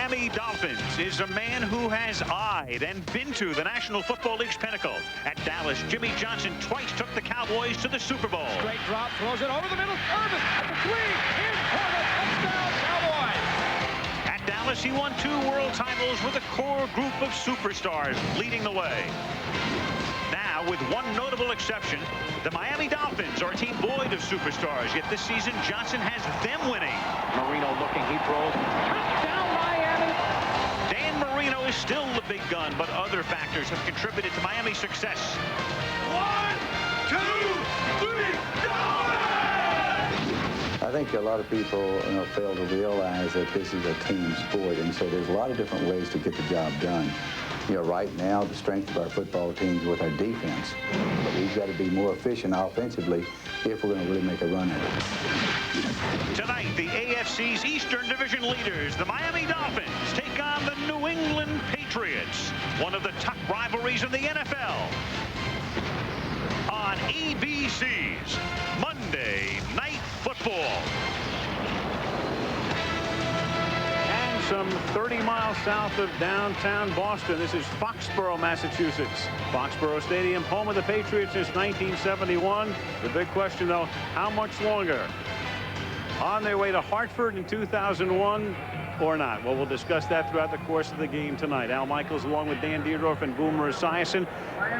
Miami Dolphins is a man who has eyed and been to the National Football League's pinnacle. At Dallas, Jimmy Johnson twice took the Cowboys to the Super Bowl. Straight drop, throws it over the middle. Irvin at the 3, in for the touchdown, Cowboys. At Dallas, he won 2 world titles with a core group of superstars leading the way. Now, with one notable exception, the Miami Dolphins are a team void of superstars, yet this season Johnson has them winning. Marino looking, he throws. Touchdown, Miami. Dan Marino is still the big gun, but other factors have contributed to Miami's success. 1, 2, 3, go! I think a lot of people fail to realize that this is a team sport, and so there's a lot of different ways to get the job done. Right now, the strength of our football team is with our defense. But we've got to be more efficient offensively if we're going to really make a run at it. Tonight, the AFC's Eastern Division leaders, the Miami Dolphins, take on the New England Patriots, one of the top rivalries in the NFL. On ABC's Monday Night Football. Some 30 miles south of downtown Boston. This is Foxborough, Massachusetts. Foxborough Stadium, home of the Patriots since 1971. The big question, though, how much longer? On their way to Hartford in 2001 or not? Well, we'll discuss that throughout the course of the game tonight. Al Michaels along with Dan Dierdorf and Boomer Esiason.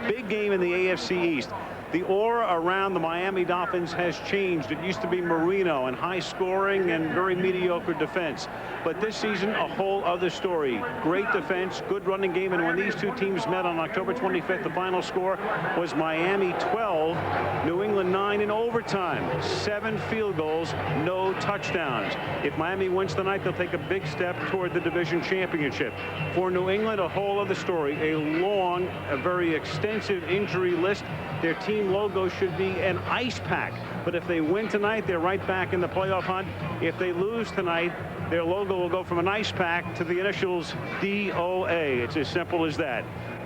Big game in the AFC East. The aura around the Miami Dolphins has changed. It used to be Marino and high scoring and very mediocre defense. But this season, a whole other story. Great defense, good running game. And when these two teams met on October 25th, the final score was Miami 12, New England 9 in overtime. 7 field goals, no touchdowns. If Miami wins tonight, they'll take a big step toward the division championship. For New England, a whole other story. A long, a very extensive injury list. Their team logo should be an ice pack. But if they win tonight, they're right back in the playoff hunt. If they lose tonight, their logo will go from an ice pack to the initials DOA. It's as simple as that.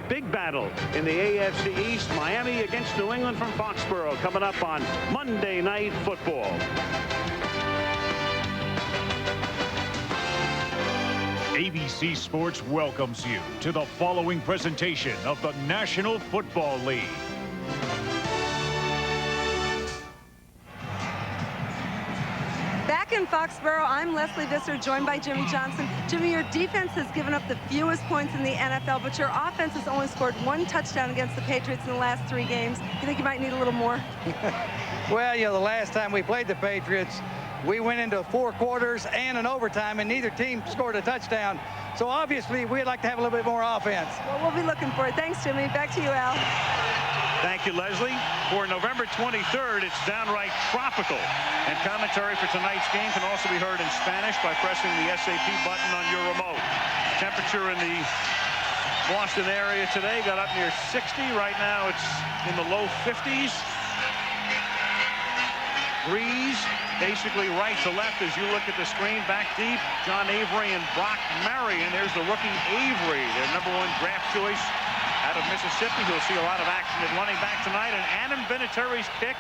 Big battle in the AFC East. Miami against New England from Foxborough coming up on Monday Night Football. ABC Sports welcomes you to the following presentation of the National Football League. Back in Foxborough, I'm Leslie Visser, joined by Jimmy Johnson. Jimmy, your defense has given up the fewest points in the NFL, but your offense has only scored 1 touchdown against the Patriots in the last 3 games. You think you might need a little more? Well, the last time we played the Patriots, we went into 4 quarters and an overtime, and neither team scored a touchdown. So obviously, we'd like to have a little bit more offense. Well, we'll be looking for it. Thanks, Jimmy. Back to you, Al. Thank you, Leslie. For November 23rd, it's downright tropical. And commentary for tonight's game can also be heard in Spanish by pressing the SAP button on your remote. Temperature in the Boston area today got up near 60. Right now, it's in the low 50s. Breeze basically right to left as you look at the screen. Back deep, John Avery and Brock Marion. There's the rookie Avery, their #1 draft choice out of Mississippi. He'll see a lot of action at running back tonight. And Adam Vinatieri's kick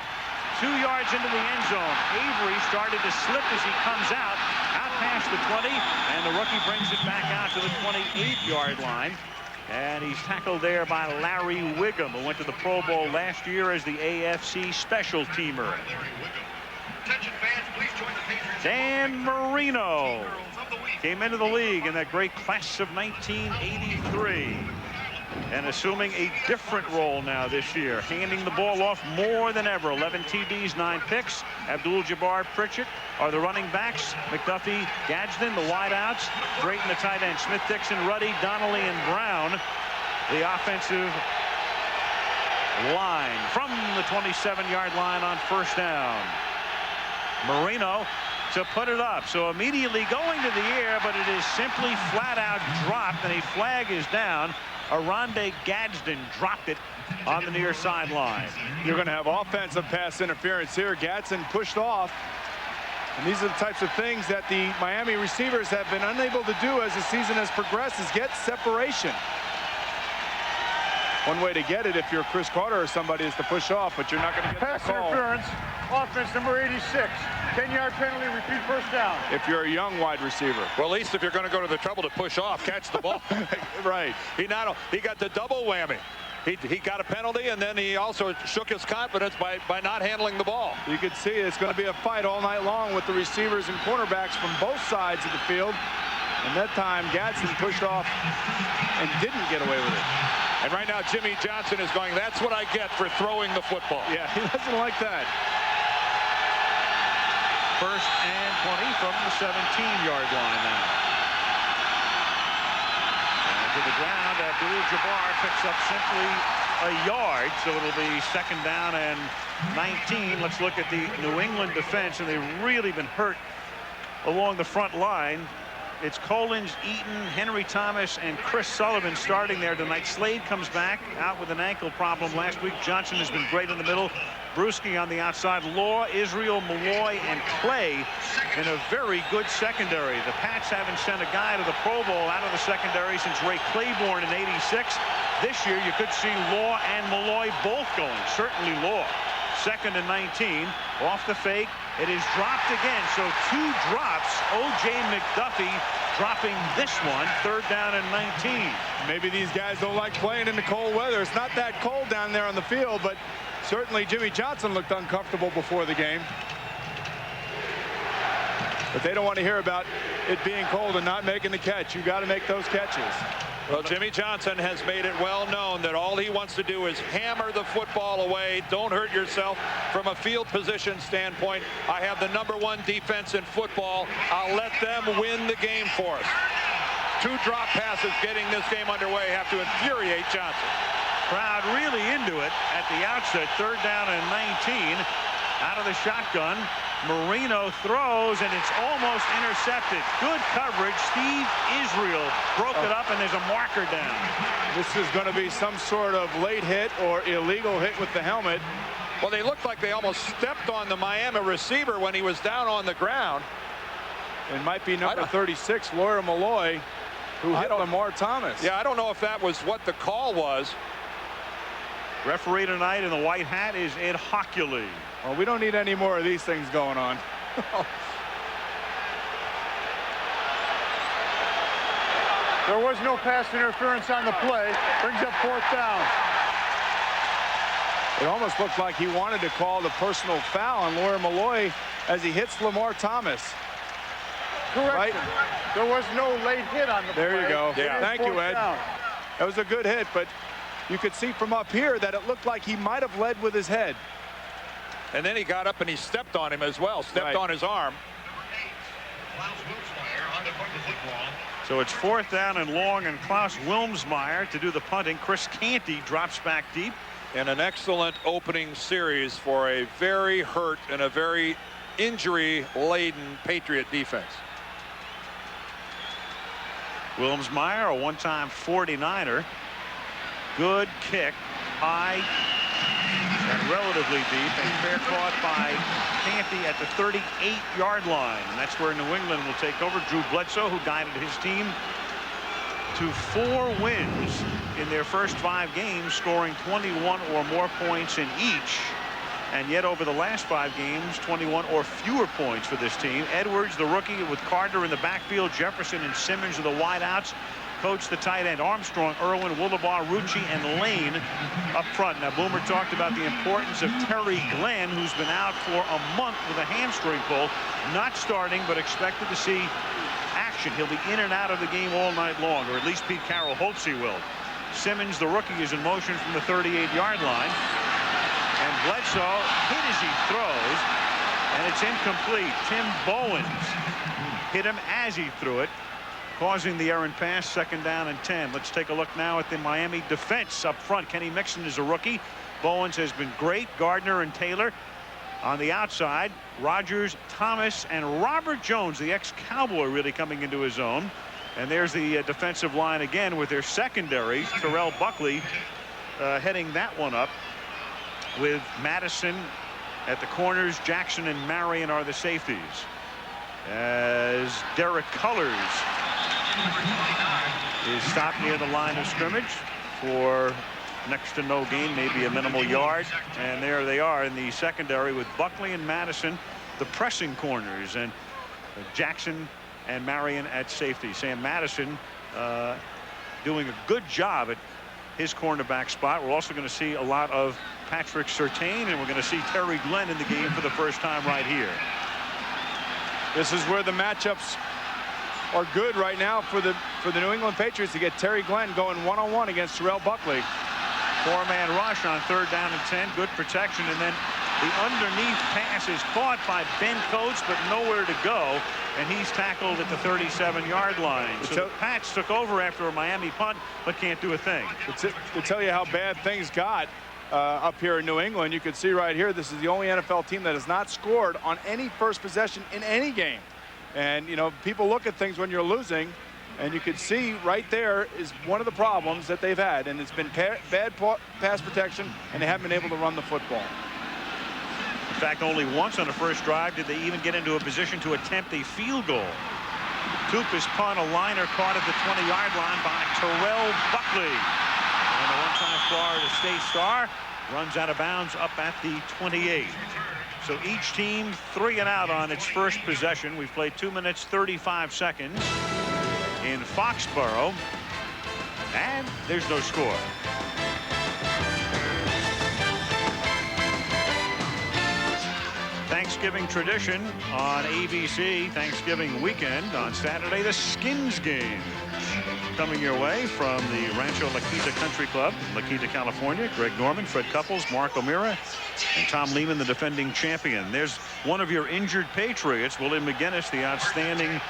2 yards into the end zone. Avery started to slip as he comes out past the 20, and the rookie brings it back out to the 28-yard line. And he's tackled there by Larry Wiggum, who went to the Pro Bowl last year as the AFC special teamer. Dan Marino came into the league in that great class of 1983. And assuming a different role now this year, handing the ball off more than ever. 11 TDs, 9 picks. Abdul-Jabbar, Pritchett are the running backs. McDuffie, Gadsden, the wideouts. Drayton, the tight end. Smith, Dixon, Ruddy, Donnelly, and Brown, the offensive line from the 27-yard line on first down. Marino to put it up. So immediately going to the air, but it is simply flat out dropped, and a flag is down. Aronde Gadsden dropped it on the near sideline. You're going to have offensive pass interference here. Gadsden pushed off. And these are the types of things that the Miami receivers have been unable to do as the season has progressed, is get separation. One way to get it if you're Chris Carter or somebody is to push off, but you're not going to get pass that call. interference. offense, number 86. 10-yard penalty, repeat first down. If you're a young wide receiver. Well, at least if you're going to go to the trouble to push off, catch the ball. Right. He got the double whammy. He got a penalty, and then he also shook his confidence by not handling the ball. You can see it's going to be a fight all night long with the receivers and cornerbacks from both sides of the field. And that time, Gadsden pushed off and didn't get away with it. And right now, Jimmy Johnson is going, that's what I get for throwing the football. Yeah, he doesn't like that. First and 20 from the 17-yard line now. And to the ground, Abdul-Jabbar picks up simply a yard, so it'll be second down and 19. Let's look at the New England defense, and they've really been hurt along the front line. It's Collins, Eaton, Henry Thomas, and Chris Sullivan starting there tonight. Slade comes back out with an ankle problem last week. Johnson has been great in the middle. Bruschi on the outside. Law, Israel, Malloy, and Clay in a very good secondary. The Pats haven't sent a guy to the Pro Bowl out of the secondary since Ray Claiborne in '86. This year, you could see Law and Malloy both going. Certainly Law. Second and 19. Off the fake. It is dropped again. So 2 drops. O.J. McDuffie dropping this one. Third down and 19. Maybe these guys don't like playing in the cold weather. It's not that cold down there on the field, but certainly Jimmy Johnson looked uncomfortable before the game. But they don't want to hear about it being cold and not making the catch. You got to make those catches. Well, Jimmy Johnson has made it well known that all he wants to do is hammer the football away. Don't hurt yourself. From a field position standpoint, I have the #1 defense in football. I'll let them win the game for us. 2 drop passes getting this game underway have to infuriate Johnson. Crowd really into it at the outset. Third down and 19. Out of the shotgun. Marino throws, and it's almost intercepted. Good coverage. Steve Israel broke it up, and there's a marker down. This is going to be some sort of late hit or illegal hit with the helmet. Well, they looked like they almost stepped on the Miami receiver when he was down on the ground. It might be number 36, Laura Malloy, who hit Lamar Thomas. Yeah, I don't know if that was what the call was. Referee tonight in the white hat is Ed Hockley. Well, we don't need any more of these things going on. There was no pass interference on the play. Brings up 4th down. It almost looked like he wanted to call the personal foul on Laura Malloy as he hits Lamar Thomas. Correct. Right? There was no late hit on the play. There you go. Yeah. Thank you, Ed. Down. That was a good hit, but you could see from up here that it looked like he might have led with his head. And then he got up and he stepped on him as well, stepped on his arm. So it's 4th down and long, and Klaus Wilmsmeyer to do the punting. Chris Canty drops back deep. And an excellent opening series for a very hurt and a very injury-laden Patriot defense. Wilmsmeyer, a one-time 49er. Good kick, high and relatively deep, and fair caught by Canty at the 38-yard line. And that's where New England will take over. Drew Bledsoe, who guided his team to 4 wins in their first 5 games, scoring 21 or more points in each. And yet over the last 5 games, 21 or fewer points for this team. Edwards, the rookie, with Carter in the backfield. Jefferson and Simmons are the wideouts. Coach the tight end. Armstrong, Irwin, Woolabar, Rucci, and Lane up front. Now, Boomer talked about the importance of Terry Glenn, who's been out for a month with a hamstring pull. Not starting, but expected to see action. He'll be in and out of the game all night long, or at least Pete Carroll hopes he will. Simmons, the rookie, is in motion from the 38-yard line. And Bledsoe hit as he throws, and it's incomplete. Tim Bowens hit him as he threw it, causing the errant pass. Second down and 10. Let's take a look now at the Miami defense up front. Kenny Mixon is a rookie. Bowens has been great. Gardner and Taylor on the outside. Rodgers, Thomas, and Robert Jones, the ex-Cowboy, really coming into his own. And there's the defensive line again with their secondary. Terrell Buckley heading that one up, with Madison at the corners. Jackson and Marion are the safeties, as Derek Cullors is stopped near the line of scrimmage for next to no gain, maybe a minimal yard. And there they are in the secondary with Buckley and Madison, the pressing corners, and Jackson and Marion at safety. Sam Madison doing a good job at his cornerback spot. We're also going to see a lot of Patrick Surtain, and we're going to see Terry Glenn in the game for the first time right here. This is where the matchups are good right now for the New England Patriots to get Terry Glenn going one-on-one against Terrell Buckley. Four-man rush on 3rd down and 10. Good protection, and then the underneath pass is caught by Ben Coates, but nowhere to go, and he's tackled at the 37-yard line. So the Pats took over after a Miami punt, but can't do a thing. To tell you how bad things got up here in New England, you can see right here, this is the only NFL team that has not scored on any first possession in any game. And, you know, people look at things when you're losing, and you can see right there is one of the problems that they've had, and it's been bad pass protection, and they haven't been able to run the football. In fact, only once on the first drive did they even get into a position to attempt a field goal. Tupa's punt, a liner caught at the 20-yard line by Terrell Buckley. And the one-time Florida State star runs out of bounds up at the 28. So each team 3 and out on its first possession. We've played 2 minutes 35 seconds in Foxborough, and there's no score. Thanksgiving tradition on ABC. Thanksgiving weekend on Saturday, the Skins game. Coming your way from the Rancho La Quinta Country Club, La Quinta, California. Greg Norman, Fred Couples, Mark O'Meara, and Tom Lehman, the defending champion. There's one of your injured Patriots, William McGinnis, the outstanding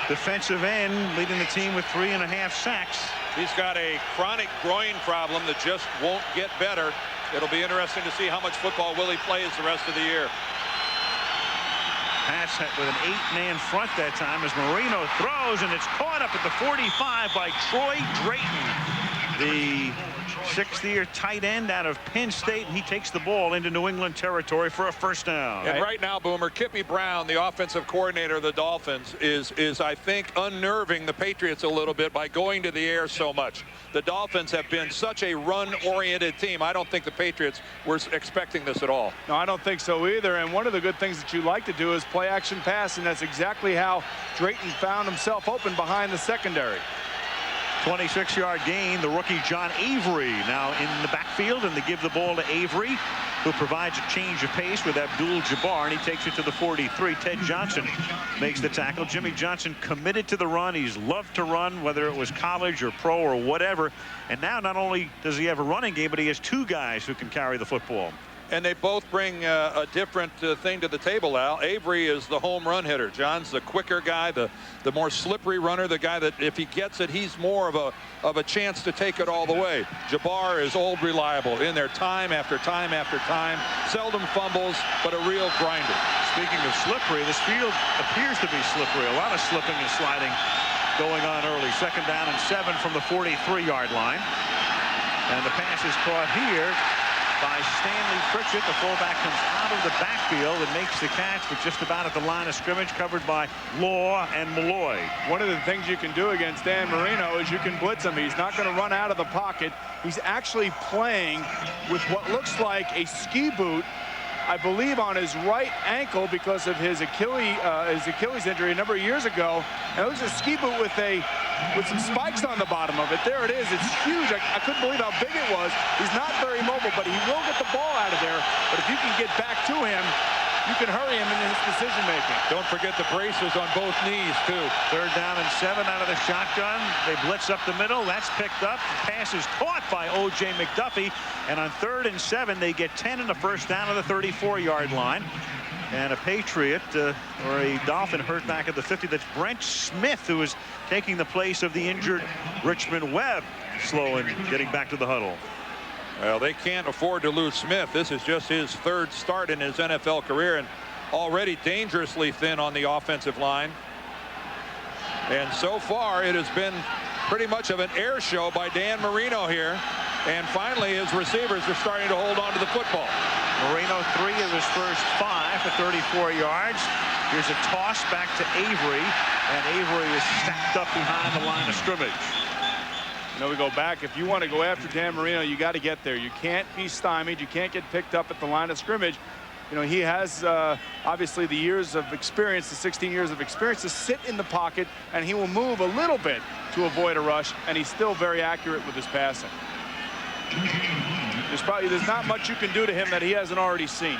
defensive end, leading the team with 3.5 sacks. He's got a chronic groin problem that just won't get better. It'll be interesting to see how much football Willie plays the rest of the year. Pass with an 8-man front that time as Marino throws, and it's caught up at the 45 by Troy Drayton, the 6th-year tight end out of Penn State, and he takes the ball into New England territory for a first down. And right now, Boomer, Kippy Brown, the offensive coordinator of the Dolphins, is I think unnerving the Patriots a little bit by going to the air so much. The Dolphins have been such a run-oriented team. I don't think the Patriots were expecting this at all. No, I don't think so either. And one of the good things that you like to do is play action pass, and that's exactly how Drayton found himself open behind the secondary. 26-yard gain. The rookie John Avery now in the backfield, and they give the ball to Avery, who provides a change of pace with Abdul-Jabbar, and he takes it to the 43. Ted Johnson makes the tackle. Jimmy Johnson committed to the run. He's loved to run, whether it was college or pro or whatever. And now not only does he have a running game, but he has 2 guys who can carry the football. And they both bring a different thing to the table, Al. Avery is the home run hitter. John's the quicker guy, the more slippery runner, the guy that if he gets it, he's more of a chance to take it all the way. Jabbar is old reliable in there time after time after time. Seldom fumbles, but a real grinder. Speaking of slippery, this field appears to be slippery. A lot of slipping and sliding going on early. 2nd down and 7 from the 43-yard line. And the pass is caught here by Stanley Pritchett. The fullback comes out of the backfield and makes the catch, but just about at the line of scrimmage, covered by Law and Malloy. One of the things you can do against Dan Marino is you can blitz him. He's not going to run out of the pocket. He's actually playing with what looks like a ski boot, I believe, on his right ankle because of his Achilles injury a number of years ago. And it was a ski boot with some spikes on the bottom of it. There it is. It's huge. I couldn't believe how big it was. He's not very mobile, but he will get the ball out of there. But if you can get back to him, you can hurry him in his decision-making. Don't forget the braces on both knees, too. 3rd down and 7 out of the shotgun. They blitz up the middle. That's picked up. The pass is caught by O.J. McDuffie. And on 3rd and 7, they get 10 and a first down at the 34-yard line. And a Patriot or a Dolphin hurt back at the 50. That's Brent Smith, who is taking the place of the injured Richmond Webb. Slow in getting back to the huddle. Well, they can't afford to lose Smith. This is just his 3rd start in his NFL career, and already dangerously thin on the offensive line. And so far, it has been pretty much of an air show by Dan Marino here. And finally, his receivers are starting to hold on to the football. Marino 3 of his first 5 for 34 yards. Here's a toss back to Avery, and Avery is stacked up behind the line of scrimmage. You know, we go back. If you want to go after Dan Marino, you got to get there. You can't be stymied. You can't get picked up at the line of scrimmage. You know, he has obviously the years of experience, the 16 years of experience to sit in the pocket, and he will move a little bit to avoid a rush, and he's still very accurate with his passing. There's not much you can do to him that he hasn't already seen.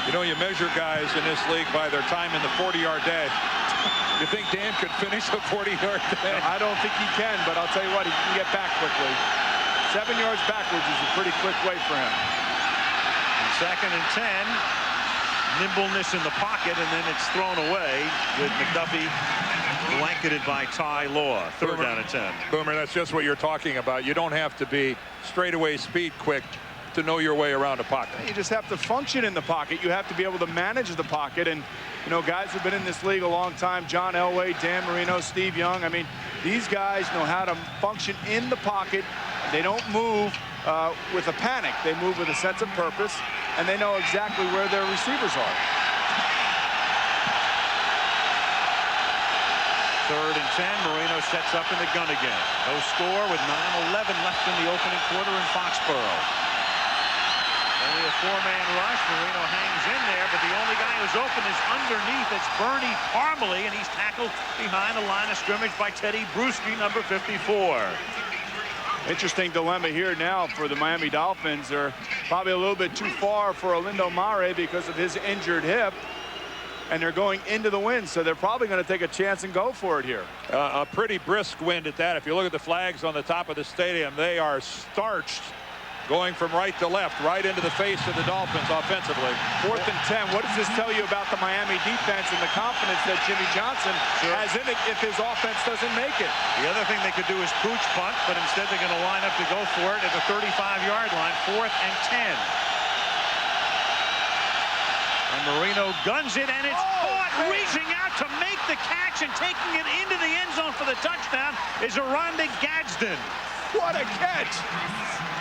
You know, you measure guys in this league by their time in the 40-yard dash. You think Dan could finish a 40-yard dash? I don't think he can, but I'll tell you what, he can get back quickly. 7 yards backwards is a pretty quick way for him. And 2nd and 10. Nimbleness in the pocket, and then it's thrown away with McDuffie blanketed by Ty Law. 3rd down and 10. Boomer, that's just what you're talking about. You don't have to be straightaway speed quick to know your way around a pocket. You just have to function in the pocket. You have to be able to manage the pocket. And, you know, guys who've been in this league a long time, John Elway, Dan Marino, Steve Young, I mean, these guys know how to function in the pocket. They don't move with a panic. They move with a sense of purpose, and they know exactly where their receivers are. 3rd and 10. Marino sets up in the gun again. No score with 9:11 left in the opening quarter in Foxborough. Only a 4-man rush. Marino hangs in there, but the only guy who's open is underneath. It's Bernie Parmalee, and he's tackled behind the line of scrimmage by Teddy Bruschi, number 54. Interesting dilemma here now for the Miami Dolphins. They're probably a little bit too far for Olindo Mare because of his injured hip, and they're going into the wind, so they're probably going to take a chance and go for it here. A pretty brisk wind at that. If you look at the flags on the top of the stadium, they are starched, going from right to left, right into the face of the Dolphins offensively. 4th and 10. What does this tell you about the Miami defense and the confidence that Jimmy Johnson has in it if his offense doesn't make it? The other thing they could do is pooch punt, but instead they're going to line up to go for it at the 35-yard line. 4th and 10. And Marino guns it, and it's caught. Reaching out to make the catch and taking it into the end zone for the touchdown is Aronde Gadsden. What a catch!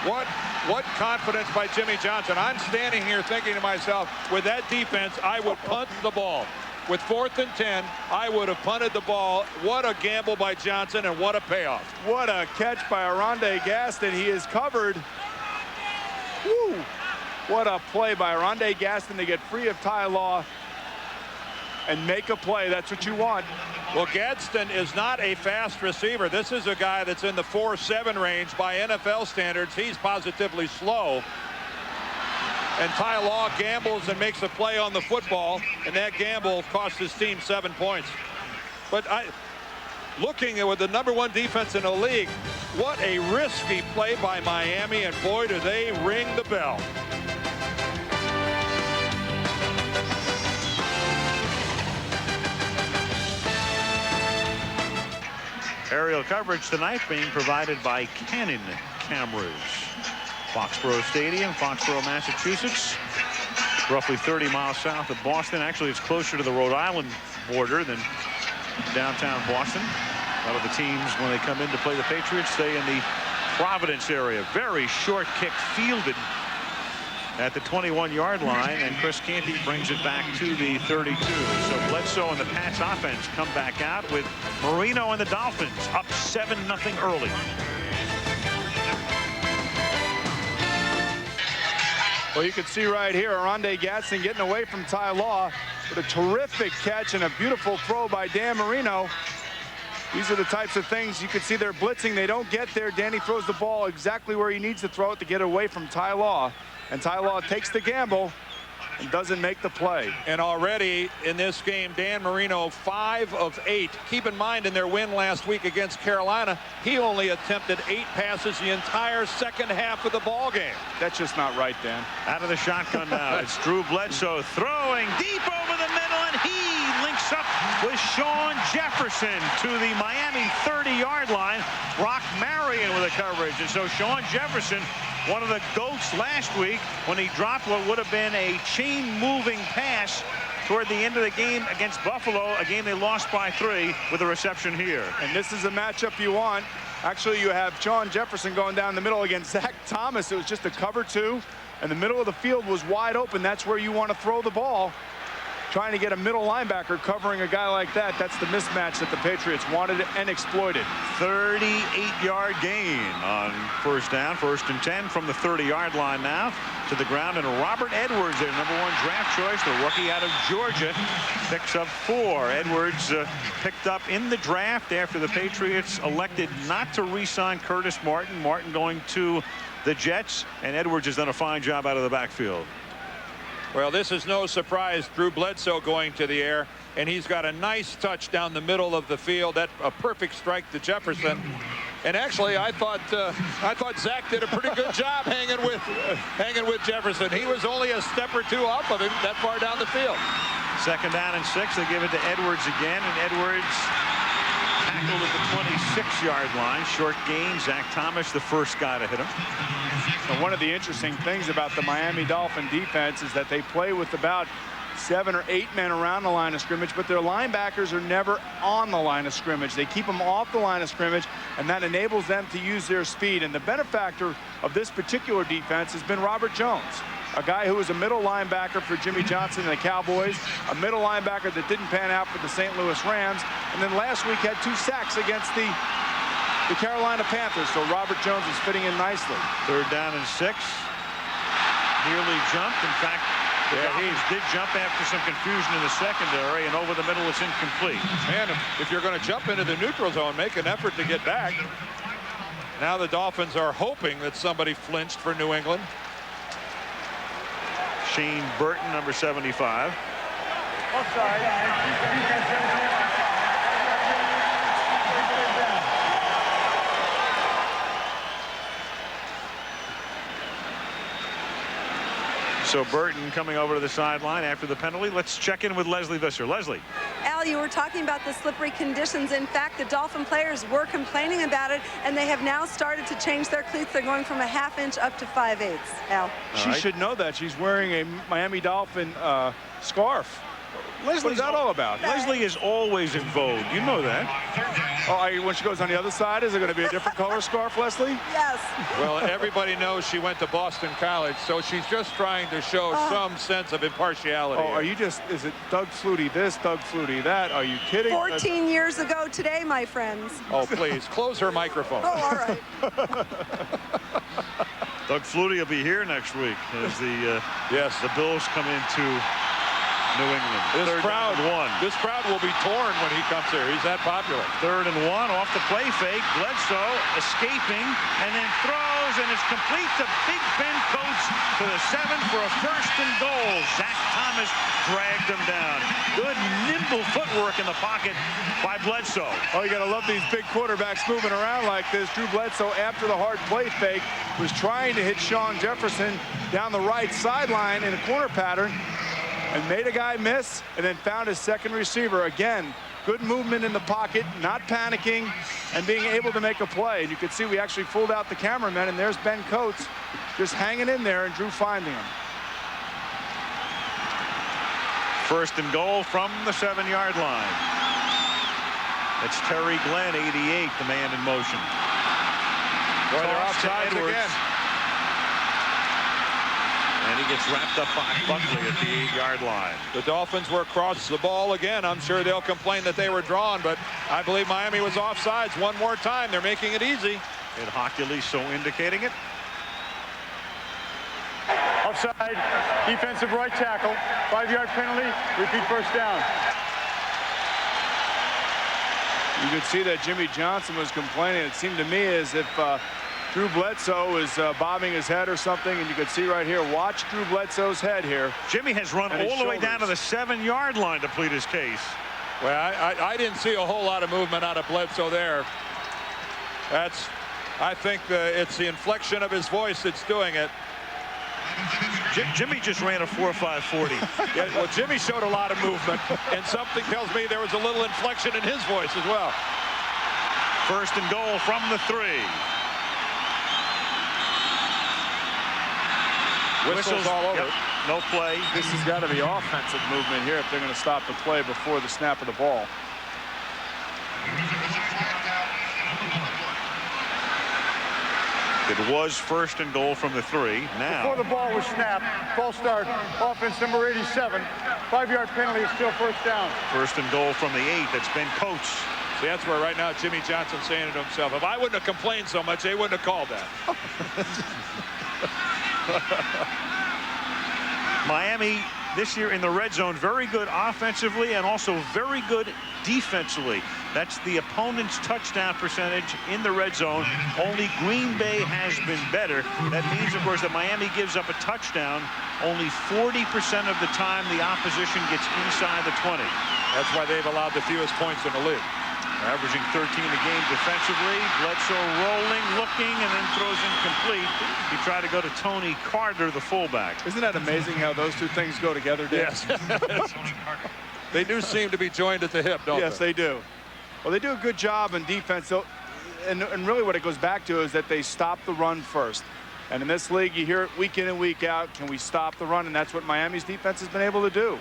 What confidence by Jimmy Johnson. I'm standing here thinking to myself, with that defense, I would punt the ball. With 4th and 10, I would have punted the ball. What a gamble by Johnson, and what a payoff. What a catch by Aronde Gaston. He is covered. Woo! What a play by Aronde Gaston to get free of Ty Law and make a play. That's what you want. Well, Gadsden is not a fast receiver. This is a guy that's in the 4.7 range by NFL standards. He's positively slow. And Ty Law gambles and makes a play on the football, and that gamble cost his team 7 points. But looking at with the #1 defense in the league, what a risky play by Miami, and boy, do they ring the bell. Aerial coverage tonight being provided by Canon Cameras. Foxborough Stadium, Foxborough, Massachusetts. Roughly 30 miles south of Boston. Actually, it's closer to the Rhode Island border than downtown Boston. A lot of the teams, when they come in to play the Patriots, stay in the Providence area. Very short kick fielded at the 21-yard line, and Chris Canty brings it back to the 32. So Bledsoe and the Pats offense come back out with Marino and the Dolphins up 7-0 early. Well, you can see right here, Aronde Gadsden getting away from Ty Law with a terrific catch and a beautiful throw by Dan Marino. These are the types of things you can see they're blitzing. They don't get there. Danny throws the ball exactly where he needs to throw it to get away from Ty Law. And Ty Law takes the gamble and doesn't make the play. And already in this game, Dan Marino 5 of 8. Keep in mind, in their win last week against Carolina, he only attempted 8 passes the entire second half of the ball game. That's just not right, Dan. Out of the shotgun now, it's Drew Bledsoe throwing deep over the middle, and he links up with Shawn Jefferson to the Miami 30-yard line. Brock Marion with a coverage, and so Shawn Jefferson, one of the GOATs last week, when he dropped what would have been a chain-moving pass toward the end of the game against Buffalo, a game they lost by 3, with a reception here. And this is a matchup you want. Actually, you have Shawn Jefferson going down the middle against Zach Thomas. It was just a cover 2, and the middle of the field was wide open. That's where you want to throw the ball. trying to get a middle linebacker covering a guy like that. That's the mismatch that the Patriots wanted and exploited. 38-yard gain on first down, 1st and 10 from the 30-yard line now to the ground. And Robert Edwards, their #1 draft choice, the rookie out of Georgia, picks up 4. Edwards picked up in the draft after the Patriots elected not to re-sign Curtis Martin. Martin going to the Jets, and Edwards has done a fine job out of the backfield. Well, this is no surprise. Drew Bledsoe going to the air, and he's got a nice touch down the middle of the field. That a perfect strike to Jefferson. And actually, I thought Zach did a pretty good job hanging with Jefferson. He was only a step or two off of him that far down the field. 2nd down and 6. They give it to Edwards again, and Edwards tackled at the 26-yard line. Short gain. Zach Thomas, the first guy to hit him. And one of the interesting things about the Miami Dolphin defense is that they play with about 7 or 8 men around the line of scrimmage, but their linebackers are never on the line of scrimmage. They keep them off the line of scrimmage, and that enables them to use their speed. And the benefactor of this particular defense has been Robert Jones, a guy who was a middle linebacker for Jimmy Johnson and the Cowboys, a middle linebacker that didn't pan out for the St. Louis Rams, and then last week had 2 sacks against the Carolina Panthers. So Robert Jones is fitting in nicely. 3rd down and 6. Nearly jumped. In fact, the Dolphins did jump after some confusion in the secondary, and over the middle it's incomplete. Man, if you're going to jump into the neutral zone, make an effort to get back. Now the Dolphins are hoping that somebody flinched for New England. Shane Burton, number 75. So Burton coming over to the sideline after the penalty. Let's check in with Leslie Visser. Leslie. Al, you were talking about the slippery conditions. In fact, the Dolphin players were complaining about it, and they have now started to change their cleats. They're going from a 1/2 inch up to 5/8. Al. She should know that. She's wearing a Miami Dolphin scarf. What's that all about? Leslie is always in vogue. You know that. Oh, when she goes on the other side, is it going to be a different color scarf, Leslie? Yes. Well, everybody knows she went to Boston College, so she's just trying to show some sense of impartiality. Oh, are you just, is it Doug Flutie this, Doug Flutie that? Are you kidding? 14 years ago today, my friends. Oh, please, close her microphone. Oh, all right. Doug Flutie will be here next week as the Bills come into New England. This crowd will be torn when he comes here. He's that popular. 3rd and 1 off the play fake. Bledsoe escaping and then throws, and it's complete to Big Ben Coates to the 7 for a 1st and goal. Zach Thomas dragged him down. Good nimble footwork in the pocket by Bledsoe. Oh, you got to love these big quarterbacks moving around like this. Drew Bledsoe, after the hard play fake, was trying to hit Shawn Jefferson down the right sideline in a corner pattern, and made a guy miss, and then found his second receiver. Again, good movement in the pocket, not panicking, and being able to make a play. And you can see we actually fooled out the cameraman, and there's Ben Coates just hanging in there, and Drew finding him. 1st and goal from the 7-yard line. It's Terry Glenn, 88, the man in motion. Boy, they're offside again. And he gets wrapped up by Buckley at the 8-yard line. The Dolphins were across the ball again. I'm sure they'll complain that they were drawn, but I believe Miami was offsides one more time. They're making it easy. And Hockley so indicating it. Offside, defensive right tackle, 5-yard penalty, repeat 1st down. You could see that Jimmy Johnson was complaining. It seemed to me as if Drew Bledsoe is bobbing his head or something, and you can see right here, watch Drew Bledsoe's head here. Jimmy has run all the way down to the 7-yard line to plead his case. Well, I didn't see a whole lot of movement out of Bledsoe there. I think it's the inflection of his voice that's doing it. Jimmy just ran a 4.540. Yeah, well, Jimmy showed a lot of movement, and something tells me there was a little inflection in his voice as well. 1st and goal from the 3. Whistles all over. Yep. No play. This has got to be offensive movement here if they're going to stop the play before the snap of the ball. It was first and goal from the 3. Now, before the ball was snapped, false start, offense number 87. 5-yard penalty is still first down. First and goal from the 8. That's Ben Coates. See, that's where right now Jimmy Johnson's saying it to himself. If I wouldn't have complained so much, they wouldn't have called that. Miami this year in the red zone, very good offensively and also very good defensively. That's the opponent's touchdown percentage in the red zone. Only Green Bay has been better. That means, of course, that Miami gives up a touchdown only 40% of the time the opposition gets inside the 20. That's why they've allowed the fewest points in the league. Averaging 13 a game defensively. Bledsoe rolling, looking, and then throws incomplete. He tried to go to Tony Carter, the fullback. Isn't that amazing how those two things go together, Dave? Yes. They do seem to be joined at the hip, don't they? Yes, they do. Well, they do a good job in defense. And really what it goes back to is that they stop the run first. And in this league, you hear it week in and week out. Can we stop the run? And that's what Miami's defense has been able to do.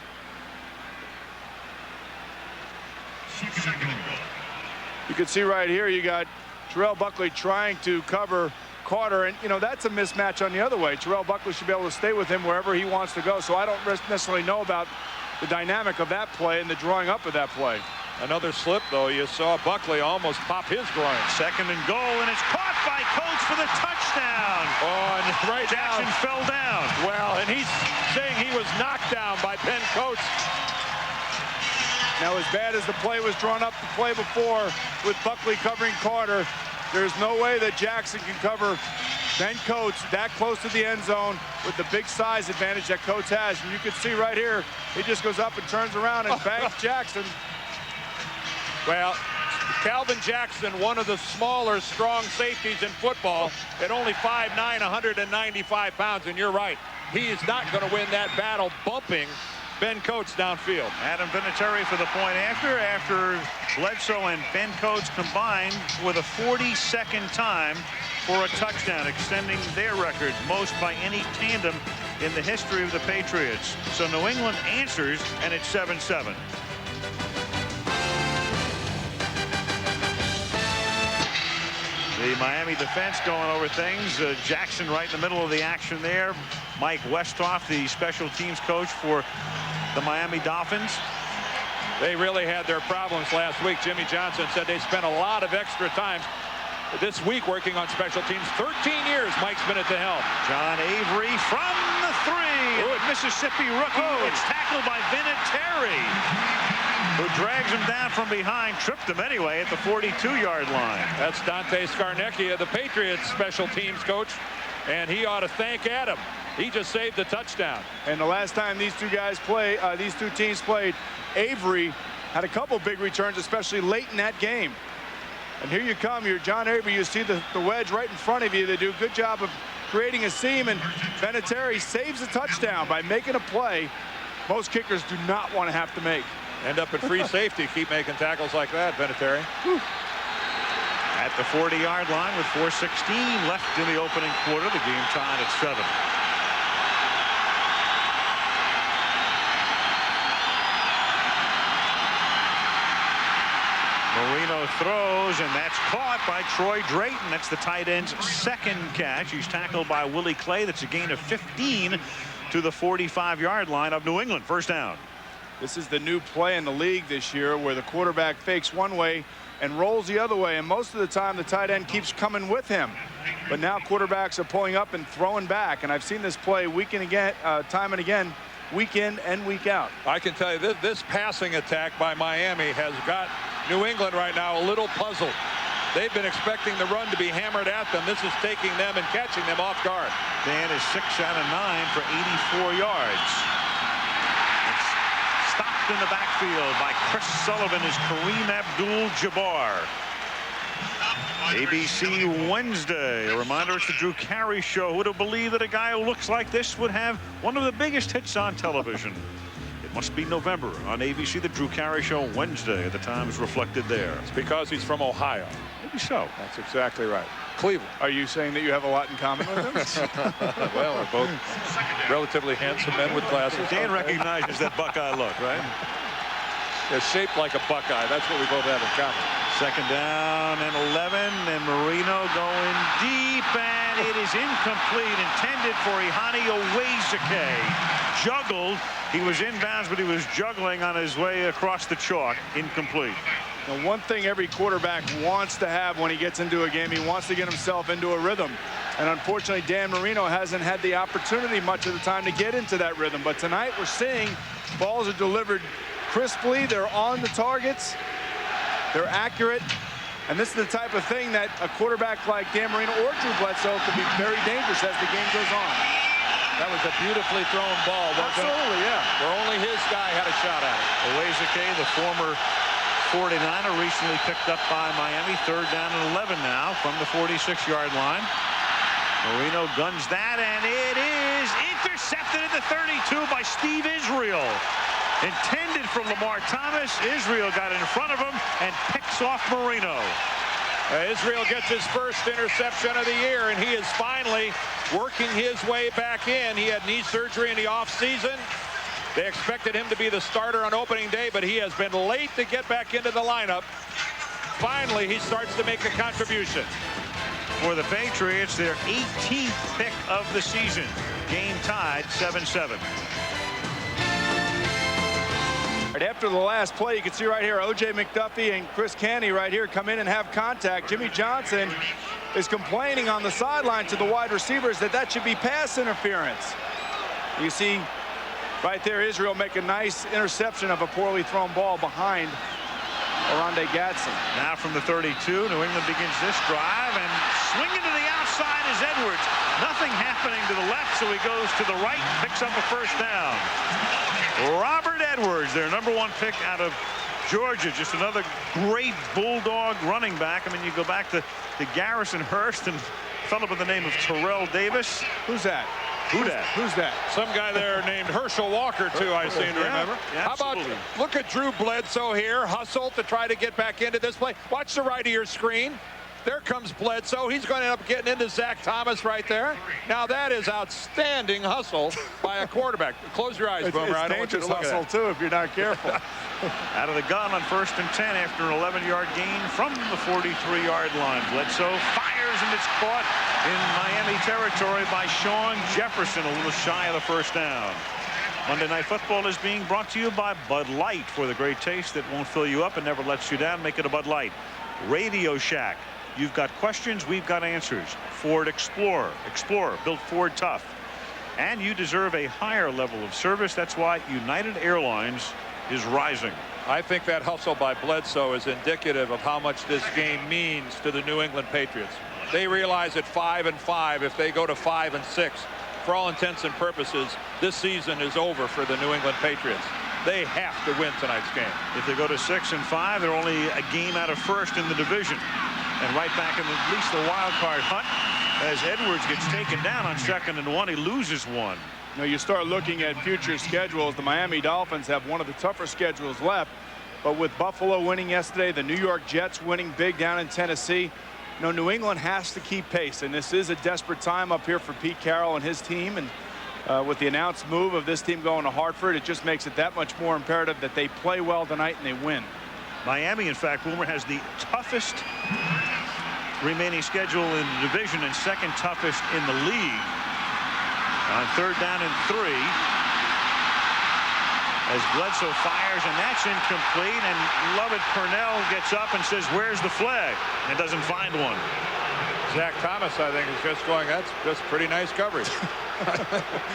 You can see right here, you got Terrell Buckley trying to cover Carter. And, you know, that's a mismatch on the other way. Terrell Buckley should be able to stay with him wherever he wants to go. So I don't necessarily know about the dynamic of that play and the drawing up of that play. Another slip, though. You saw Buckley almost pop his groin. Second and goal, and it's caught by Coates for the touchdown. Oh, and right Jackson now, fell down. well, and he's saying he was knocked down by Ben Coates. Now, as bad as the play was drawn up the play before with Buckley covering Carter, there's no way that Jackson can cover Ben Coates that close to the end zone with the big size advantage that Coates has. And you can see right here, he just goes up and turns around and bangs Jackson. Well, Calvin Jackson, one of the smaller, strong safeties in football, at only 5'9", 195 pounds, and you're right. He is not going to win that battle bumping Ben Coates downfield. Adam Vinatieri for the point after Bledsoe and Ben Coates combined with a 42nd time for a touchdown, extending their record most by any tandem in the history of the Patriots. So New England answers, and it's 7-7. The Miami defense going over things. Jackson right in the middle of the action there. Mike Westhoff, the special teams coach for the Miami Dolphins. They really had their problems last week. Jimmy Johnson said they spent a lot of extra time this week working on special teams. 13 years Mike's been at the helm. John Avery from the 3. Good Mississippi rookie. It's tackled by Vinatieri, who drags him down from behind, tripped him anyway at the 42-yard line. That's Dante Scarnecchia, the Patriots special teams coach, and he ought to thank Adam. He just saved the touchdown. And the last time these two teams played, Avery had a couple big returns, especially late in that game. And here you come, you're John Avery. You see the wedge right in front of you. They do a good job of creating a seam, and Vinatieri saves a touchdown by making a play most kickers do not want to have to make. End up at free safety. Keep making tackles like that, Vinatieri. At the 40-yard line with 4:16 left in the opening quarter. The game tied at 7. Marino throws, and that's caught by Troy Drayton. That's the tight end's second catch. He's tackled by Willie Clay. That's a gain of 15 to the 45-yard line of New England. First down. This is the new play in the league this year, where the quarterback fakes one way and rolls the other way, and most of the time the tight end keeps coming with him. But now quarterbacks are pulling up and throwing back, and I've seen this play time and again, week in and week out. I can tell you this passing attack by Miami has got New England right now a little puzzled. They've been expecting the run to be hammered at them. This is taking them and catching them off guard. Dan is 6 out of 9 for 84 yards. It's stopped in the backfield by Chris Sullivan is Karim Abdul-Jabbar. ABC Wednesday. A reminder, it's the Drew Carey Show. Who would have believed that a guy who looks like this would have one of the biggest hits on television? It must be November on ABC, the Drew Carey Show Wednesday. The time is reflected there. It's because he's from Ohio. Maybe so. That's exactly right. Cleveland. Are you saying that you have a lot in common with him? Well, we're both relatively handsome men with glasses. Dan recognizes that Buckeye look, right? They're shaped like a Buckeye. That's what we both have in common. Second down and 11, and Marino going deep, and and it is incomplete, intended for Ihani Owezike. Juggled. He was inbounds, but he was juggling on his way across the chalk. Incomplete. Now, one thing every quarterback wants to have when he gets into a game, he wants to get himself into a rhythm. And unfortunately, Dan Marino hasn't had the opportunity much of the time to get into that rhythm. But tonight we're seeing balls are delivered crisply. They're on the targets. They're accurate. And this is the type of thing that a quarterback like Dan Marino or Drew Bledsoe could be very dangerous as the game goes on. That was a beautifully thrown ball. Absolutely, yeah. Where only his guy had a shot at it. Owezike, the former 49er, recently picked up by Miami. 3rd down and 11 now from the 46-yard line. Marino guns that, and it is intercepted at the 32 by Steve Israel. Intended for Lamar Thomas. Israel got in front of him and picks off Marino. Israel gets his first interception of the year, and he is finally working his way back in. He had knee surgery in the offseason. They expected him to be the starter on opening day, but he has been late to get back into the lineup. Finally, he starts to make a contribution. For the Patriots, their 18th pick of the season. Game tied 7-7. Right after the last play, you can see right here, O.J. McDuffie and Chris Canty right here come in and have contact. Jimmy Johnson is complaining on the sideline to the wide receivers that should be pass interference. You see right there, Israel make a nice interception of a poorly thrown ball behind Oronde Gadsden. Now from the 32, New England begins this drive, and swinging to the outside is Edwards. Nothing happening to the left, so he goes to the right, picks up a first down. Robert Edwards, their #1 pick out of Georgia. Just another great Bulldog running back. I mean, you go back to Garrison Hurst and a fellow by the name of Terrell Davis. Who's that? Who's that? Some guy there named Herschel Walker, too, I seem to remember. Yeah, how about, look at Drew Bledsoe here, hustle to try to get back into this play. Watch the right of your screen. There comes Bledsoe. He's going to end up getting into Zach Thomas right there. Now, that is outstanding hustle by a quarterback. Close your eyes, Boomer. I don't want you to look at hustle, too, if you're not careful. Out of the gun on 1st and 10 after an 11-yard gain from the 43-yard line. Bledsoe fires, and it's caught in Miami territory by Shawn Jefferson, a little shy of the first down. Monday Night Football is being brought to you by Bud Light. For the great taste that won't fill you up and never lets you down, make it a Bud Light. Radio Shack. You've got questions, we've got answers. Ford Explorer. Explorer, built Ford tough. And you deserve a higher level of service. That's why United Airlines is rising. I think that hustle by Bledsoe is indicative of how much this game means to the New England Patriots. They realize at 5-5, if they go to 5-6, for all intents and purposes, this season is over for the New England Patriots. They have to win tonight's game. If they go to 6-5, they're only a game out of first in the division. And right back in at least the wild card hunt as Edwards gets taken down on 2nd and 1. He loses one. You know, you start looking at future schedules. The Miami Dolphins have one of the tougher schedules left. But with Buffalo winning yesterday, the New York Jets winning big down in Tennessee, you know, New England has to keep pace. And this is a desperate time up here for Pete Carroll and his team. And with the announced move of this team going to Hartford, it just makes it that much more imperative that they play well tonight and they win. Miami, in fact, Boomer, has the toughest remaining schedule in the division and 2nd toughest in the league. On 3rd down and 3, as Bledsoe fires, and that's incomplete, and Lovett Purnell gets up and says, "Where's the flag?" and doesn't find one. Zach Thomas, I think, is just going, that's just pretty nice coverage.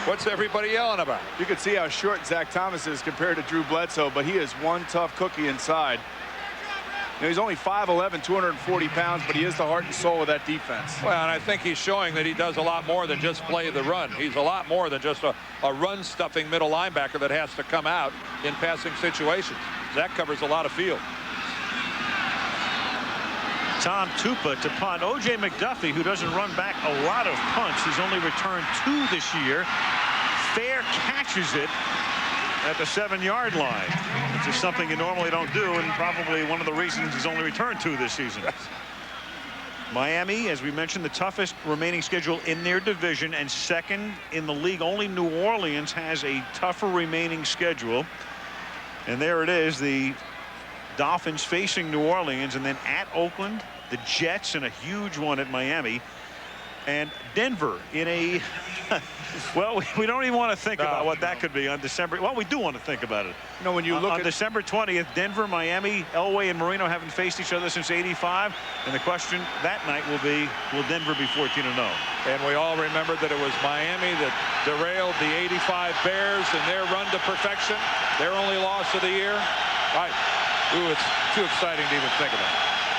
What's everybody yelling about? You can see how short Zach Thomas is compared to Drew Bledsoe, but he is one tough cookie inside. You know, he's only 5'11", 240 pounds, but he is the heart and soul of that defense. Well, and I think he's showing that he does a lot more than just play the run. He's a lot more than just a run-stuffing middle linebacker that has to come out in passing situations. Zach covers a lot of field. Tom Tupa to punt. O.J. McDuffie, who doesn't run back a lot of punts. He's only returned 2 this year. Fair catches it at the 7-yard line, which is something you normally don't do, and probably one of the reasons he's only returned 2 this season. Miami, as we mentioned, the toughest remaining schedule in their division and 2nd in the league. Only New Orleans has a tougher remaining schedule. And there it is, the Dolphins facing New Orleans, and then at Oakland, the Jets, and a huge one at Miami. And Denver in a well, we don't even want to think about what that could be on December. Well, we do want to think about it. You know, when you look on December 20th, Denver, Miami, Elway, and Marino haven't faced each other since '85, and the question that night will be, will Denver be 14-0? And we all remember that it was Miami that derailed the '85 Bears in their run to perfection, their only loss of the year. Ooh, it's too exciting to even think about.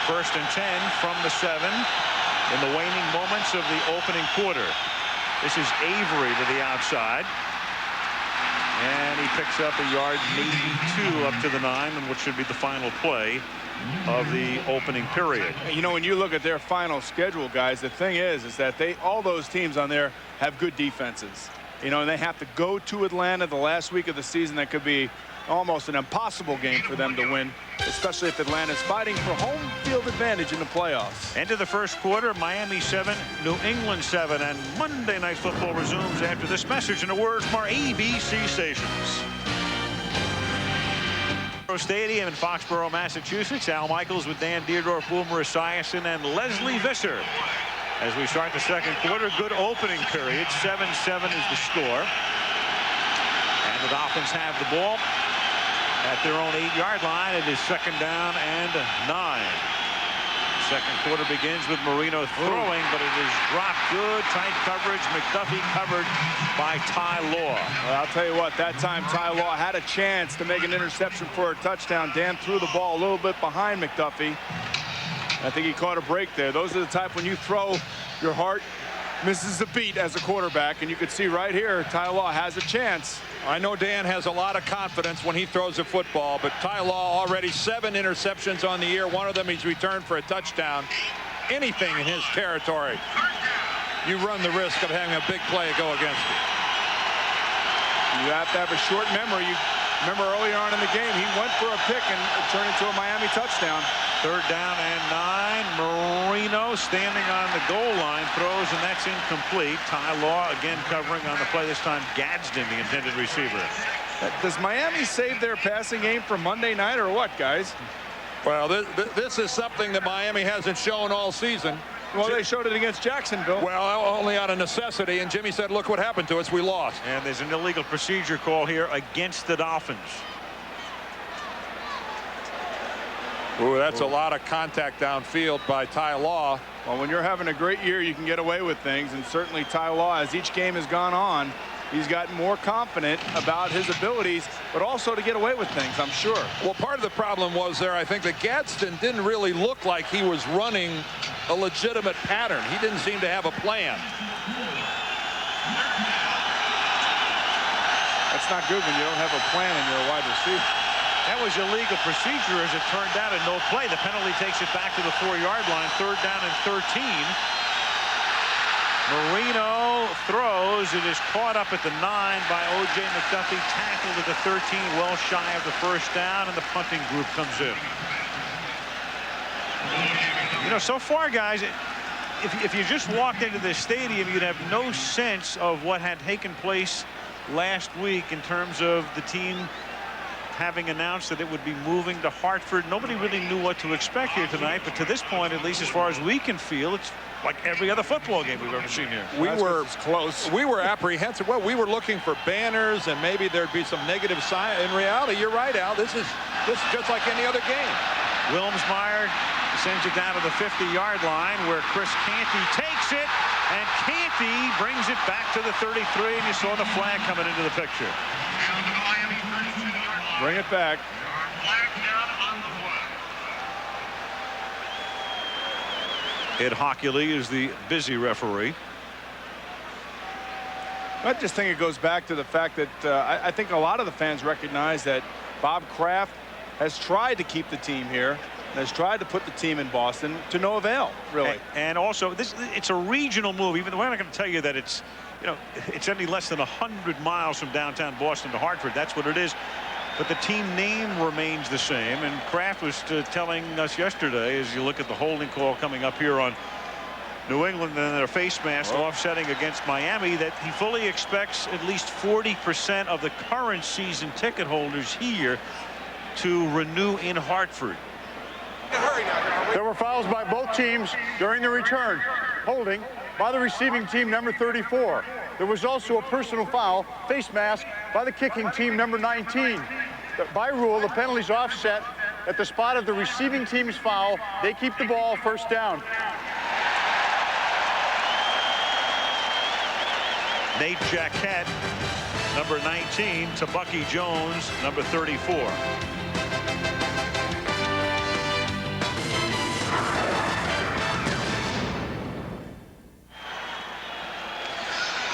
1st and 10 from the 7 in the waning moments of the opening quarter. This is Avery to the outside. And he picks up a yard, maybe 2 up to the 9, and what should be the final play of the opening period. You know, when you look at their final schedule, guys, the thing is that all those teams on there have good defenses. You know, and they have to go to Atlanta the last week of the season. That could be almost an impossible game for them to win, especially if Atlanta's fighting for home field advantage in the playoffs. End of the first quarter, Miami 7, New England 7, and Monday Night Football resumes after this message and a word from our ABC stations. Stadium in Foxborough, Massachusetts. Al Michaels with Dan Dierdorf, Boomer Esiason, and Leslie Visser. As we start the second quarter, good opening period. 7-7 is the score. And the Dolphins have the ball at their own 8-yard line. It is 2nd down and 9. Second quarter begins with Marino throwing, but it is dropped. Good tight coverage. McDuffie covered by Ty Law. Well, I'll tell you what, that time Ty Law had a chance to make an interception for a touchdown. Dan threw the ball a little bit behind McDuffie. I think he caught a break there. Those are the type when you throw, your heart misses a beat as a quarterback, and you can see right here Ty Law has a chance. I know Dan has a lot of confidence when he throws a football, but Ty Law already 7 interceptions on the year. One of them he's returned for a touchdown. Anything in his territory, you run the risk of having a big play go against you. You have to have a short memory. You remember earlier on in the game, he went for a pick and it turned into a Miami touchdown. 3rd down and 9. Marino standing on the goal line, throws, and that's incomplete. Ty Law again covering on the play, this time Gadsden, the intended receiver. Does Miami save their passing game for Monday night or what, guys? Well, this is something that Miami hasn't shown all season. Well, they showed it against Jacksonville. Well, only out of necessity, and Jimmy said, look what happened to us, we lost. And there's an illegal procedure call here against the Dolphins. Ooh, that's a lot of contact downfield by Ty Law. Well, when you're having a great year, you can get away with things, and certainly Ty Law, as each game has gone on, he's gotten more confident about his abilities, but also to get away with things, I'm sure. Well, part of the problem was there, I think, that Gadsden didn't really look like he was running a legitimate pattern. He didn't seem to have a plan. That's not good when you don't have a plan and you're a wide receiver. That was illegal procedure as it turned out, and no play. The penalty takes it back to the 4-yard line. 3rd down and 13. Marino throws. It is caught up at the 9 by O.J. McDuffie. Tackled at the 13, well shy of the 1st down, and the punting group comes in. You know, so far, guys, if you just walked into this stadium, you'd have no sense of what had taken place last week in terms of the team having announced that it would be moving to Hartford. Nobody really knew what to expect here tonight, but to this point, at least as far as we can feel, it's like every other football game we've ever seen here. We were close. We were apprehensive. Well, we were looking for banners and maybe there'd be some negative sign. In reality, you're right, Al. This is just like any other game. Wilmsmeyer sends it down to the 50-yard line where Chris Canty takes it, and Canty brings it back to the 33, and you saw the flag coming into the picture. Bring it back. Ed Hockley is the busy referee. I just think it goes back to the fact that I think a lot of the fans recognize that Bob Kraft has tried to keep the team here, has tried to put the team in Boston to no avail, really. And also, it's a regional move. Even though we're not going to tell you that it's, you know, it's any less than 100 miles from downtown Boston to Hartford. That's what it is. But the team name remains the same, and Kraft was telling us yesterday, as you look at the holding call coming up here on New England and their face mask offsetting against Miami, that he fully expects at least 40% of the current season ticket holders here to renew in Hartford. There were fouls by both teams during the return. Holding by the receiving team, number 34. There was also a personal foul, face mask, by the kicking team, number 19. By rule, the penalty's offset at the spot of the receiving team's foul. They keep the ball, first down. Nate Jaquette, number 19, to Bucky Jones, number 34.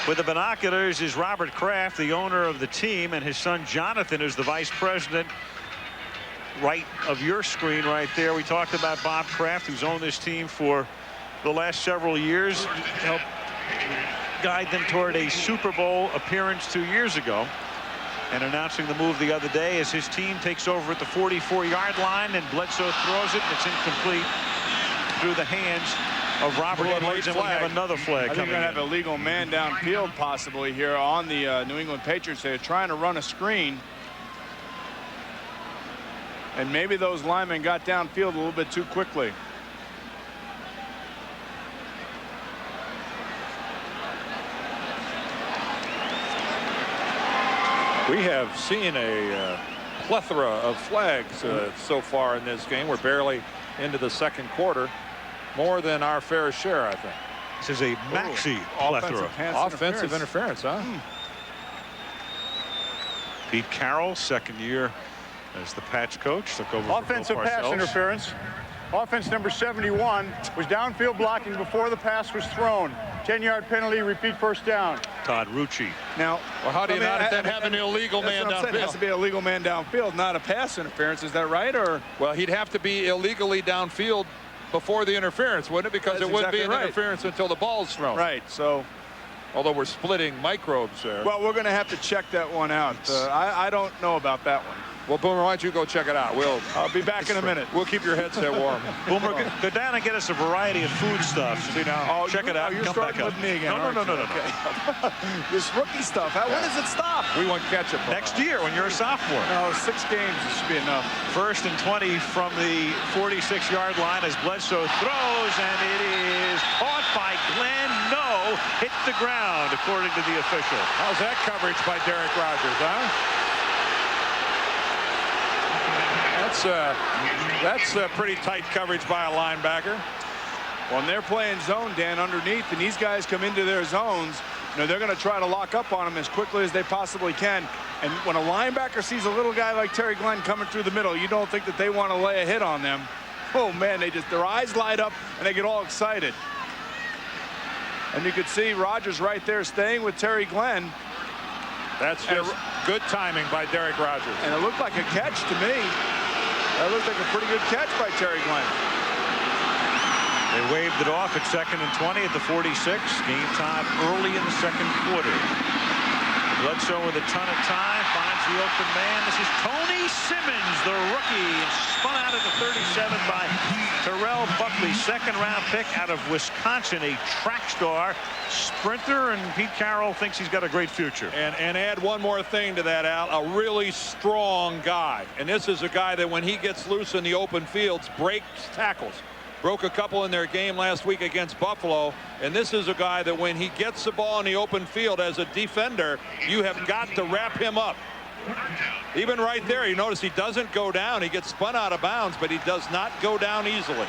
With the binoculars is Robert Kraft, the owner of the team, and his son Jonathan is the vice president. Right of your screen right there, we talked about Bob Kraft, who's owned this team for the last several years, helped guide them toward a Super Bowl appearance 2 years ago, and announcing the move the other day as his team takes over at the 44-yard line, and Bledsoe throws it, and it's incomplete through the hands of Robert Edwards, and we have another flag coming in. I think we're going to have a legal man downfield possibly here on the New England Patriots. They're trying to run a screen, and maybe those linemen got downfield a little bit too quickly. We have seen a plethora of flags so far in this game. We're barely into the second quarter. More than our fair share, I think. This is a maxi plethora. Offensive interference, huh? Pete Carroll, second year as the Pats coach, took over. Offensive pass interference. Offense number 71 was downfield blocking before the pass was thrown. 10-yard penalty, repeat first down. Todd Rucci. Now, well, how do you not then have an illegal man downfield? It has to be a legal man downfield, not a pass interference. Is that right? Or well, he'd have to be illegally downfield before the interference, wouldn't it? Because it wouldn't be an interference until the ball's thrown. Right. So, although we're splitting microbes there. Well, we're going to have to check that one out. I don't know about that one. Well, Boomer, why don't you go check it out? I'll be back in a minute. We'll keep your headset warm. Boomer, go down and get us a variety of food stuff. See now, check it out. You're come starting back with up. me again. No. Okay. This rookie stuff. When does it stop? We want ketchup. Next year when you're a sophomore. No, 6 games should be enough. First and 20 from the 46-yard line as Bledsoe throws, and it is caught by Glenn. No, hit the ground, according to the official. How's that coverage by Derek Rogers, huh? That's pretty tight coverage by a linebacker. Well, and they're playing zone, Dan, underneath, and these guys come into their zones. You know, they're going to try to lock up on them as quickly as they possibly can. And when a linebacker sees a little guy like Terry Glenn coming through the middle, you don't think that they want to lay a hit on them. Oh, man, their eyes light up, and they get all excited. And you could see Rogers right there staying with Terry Glenn. That's just good timing by Derek Rogers. And it looked like a catch to me. That looked like a pretty good catch by Terry Glenn. They waved it off at 2nd and 20 at the 46. Game time early in the second quarter. Bledsoe with a ton of time, finds the open man. This is Tony Simmons, the rookie, spun out at the 37 by Terrell Buckley, second-round pick out of Wisconsin, a track star, sprinter, and Pete Carroll thinks he's got a great future. And add one more thing to that, Al, a really strong guy. And this is a guy that when he gets loose in the open fields, breaks tackles. Broke a couple in their game last week against Buffalo, and this is a guy that when he gets the ball in the open field as a defender, you have got to wrap him up. Even right there, you notice he doesn't go down. He gets spun out of bounds, but he does not go down easily.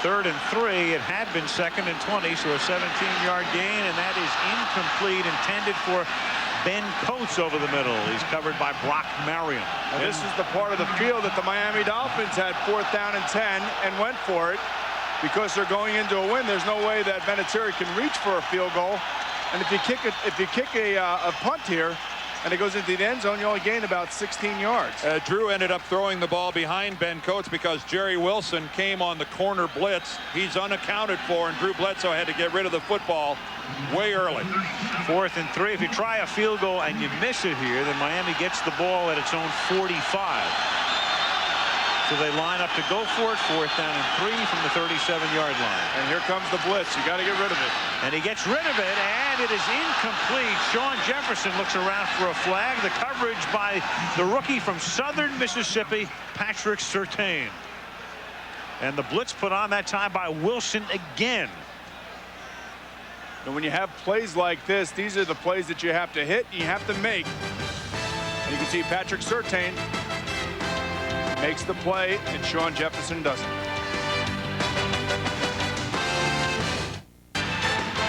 3rd and 3. It had been 2nd and 20, so a 17-yard gain, and that is incomplete, intended for Ben Coates over the middle. He's covered by Brock Marion. This is the part of the field that the Miami Dolphins had 4th down and 10 and went for it because they're going into a win. There's no way that Vinatieri can reach for a field goal. And if you kick a punt here and it goes into the end zone, you only gain about 16 yards. Drew ended up throwing the ball behind Ben Coates because Jerry Wilson came on the corner blitz. He's unaccounted for, and Drew Bledsoe had to get rid of the football way early. 4th and 3. If you try a field goal and you miss it here, then Miami gets the ball at its own 45. So they line up to go for it. 4th down and 3 from the 37-yard line. And here comes the blitz. You got to get rid of it. And he gets rid of it, and it is incomplete. Shawn Jefferson looks around for a flag. The coverage by the rookie from Southern Mississippi, Patrick Surtain. And the blitz put on that time by Wilson again. And when you have plays like this, these are the plays that you have to hit, and you have to make. And you can see Patrick Surtain makes the play, and Shawn Jefferson doesn't.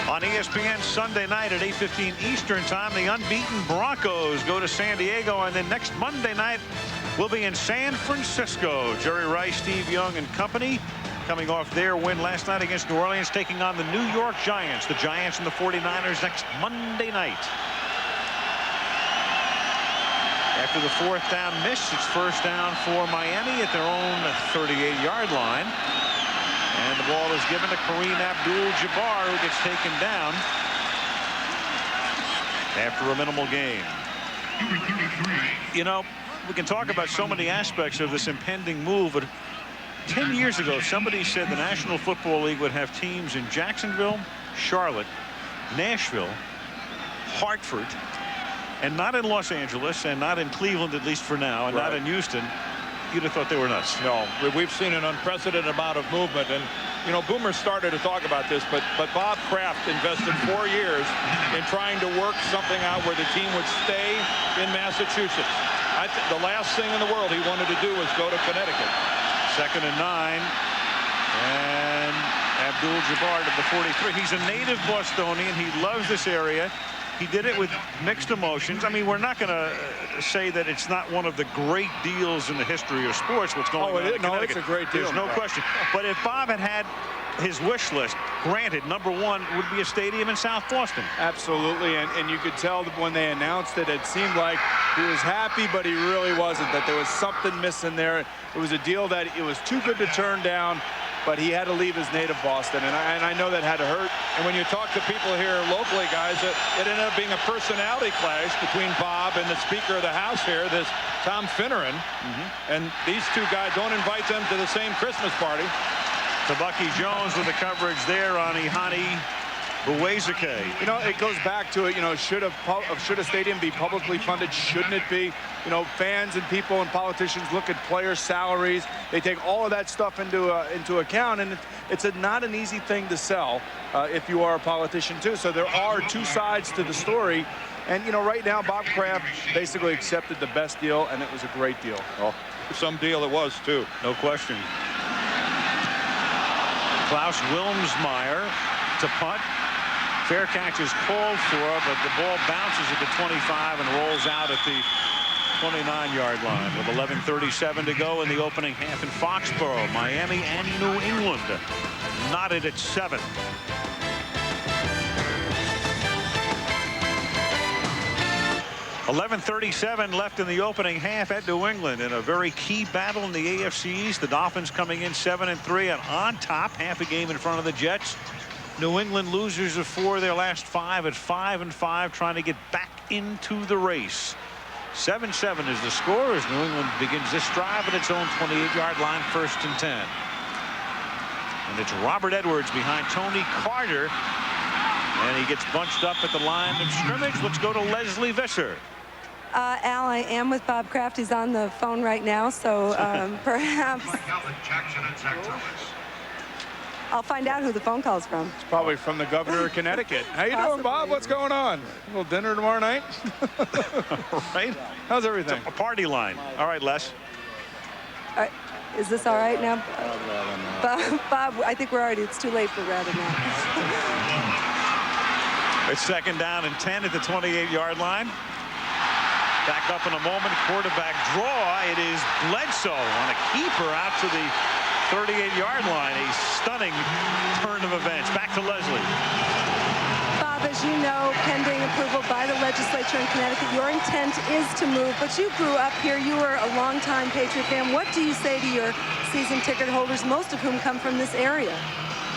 On ESPN Sunday night at 8:15 Eastern Time, the unbeaten Broncos go to San Diego, and then next Monday night we'll be in San Francisco. Jerry Rice, Steve Young, and company coming off their win last night against New Orleans, taking on the New York Giants. The Giants and the 49ers next Monday night. After the fourth down miss, it's first down for Miami at their own 38-yard line. And the ball is given to Karim Abdul-Jabbar, who gets taken down after a minimal gain. You know, we can talk about so many aspects of this impending move, but 10 years ago, somebody said the National Football League would have teams in Jacksonville, Charlotte, Nashville, Hartford, and not in Los Angeles, and not in Cleveland, at least for now, and not in Houston. You'd have thought they were nuts. No, we've seen an unprecedented amount of movement, and you know, Boomer started to talk about this, but Bob Kraft invested 4 years in trying to work something out where the team would stay in Massachusetts. The last thing in the world he wanted to do was go to Connecticut. 2nd and 9, and Abdul-Jabbar to the 43. He's a native Bostonian. He loves this area. He did it with mixed emotions. I mean, we're not going to say that it's not one of the great deals in the history of sports, what's going on in Connecticut. No, it's a great deal. There's no question. But if Bob had his wish list, granted, #1 would be a stadium in South Boston. Absolutely, and you could tell that when they announced it, it seemed like he was happy, but he really wasn't, that there was something missing there. It was a deal that it was too good to turn down, but he had to leave his native Boston, and I know that had to hurt. And when you talk to people here locally, guys, it ended up being a personality clash between Bob and the Speaker of the House here, this Tom Finneran. And these two guys, don't invite them to the same Christmas party. To Bucky Jones with the coverage there on Ihani Buwezike. You know, it goes back to it, you know, should a stadium be publicly funded? Shouldn't it be? You know, fans and people and politicians look at player salaries. They take all of that stuff into account, and it's not an easy thing to sell if you are a politician too. So there are two sides to the story. And, you know, right now, Bob Kraft basically accepted the best deal, and it was a great deal. Oh, some deal it was, too. No question. Klaus Wilmsmeyer to punt. Fair catch is called for, but the ball bounces at the 25 and rolls out at the 29-yard line with 11:37 to go in the opening half in Foxborough. Miami and New England knotted at 7. .11:37 left in the opening half at New England in a very key battle in the AFC East. The Dolphins coming in 7-3 and on top, half a game in front of the Jets. New England losers of 4 of their last 5 at 5-5, trying to get back into the race. 7-7 is the score as New England begins this drive at its own 28-yard line, 1st and 10. And it's Robert Edwards behind Tony Carter, and he gets bunched up at the line of scrimmage. Let's go to Leslie Visser. Al, I am with Bob Kraft. He's on the phone right now, so perhaps I'll find out who the phone call's from. It's probably from the governor of Connecticut. How you doing, Bob? What's going on? A little dinner tomorrow night? Right? How's everything? A party line. All right, Les. All right. Is this all right now? Bob, I think it's too late for rather now. It's 2nd down and 10 at the 28-yard line. Back up in a moment. Quarterback draw. It is Bledsoe on a keeper out to the 38-yard line. A stunning turn of events. Back to Leslie. Bob, as you know, pending approval by the legislature in Connecticut, your intent is to move, but you grew up here. You were a longtime Patriot fan. What do you say to your season ticket holders, most of whom come from this area?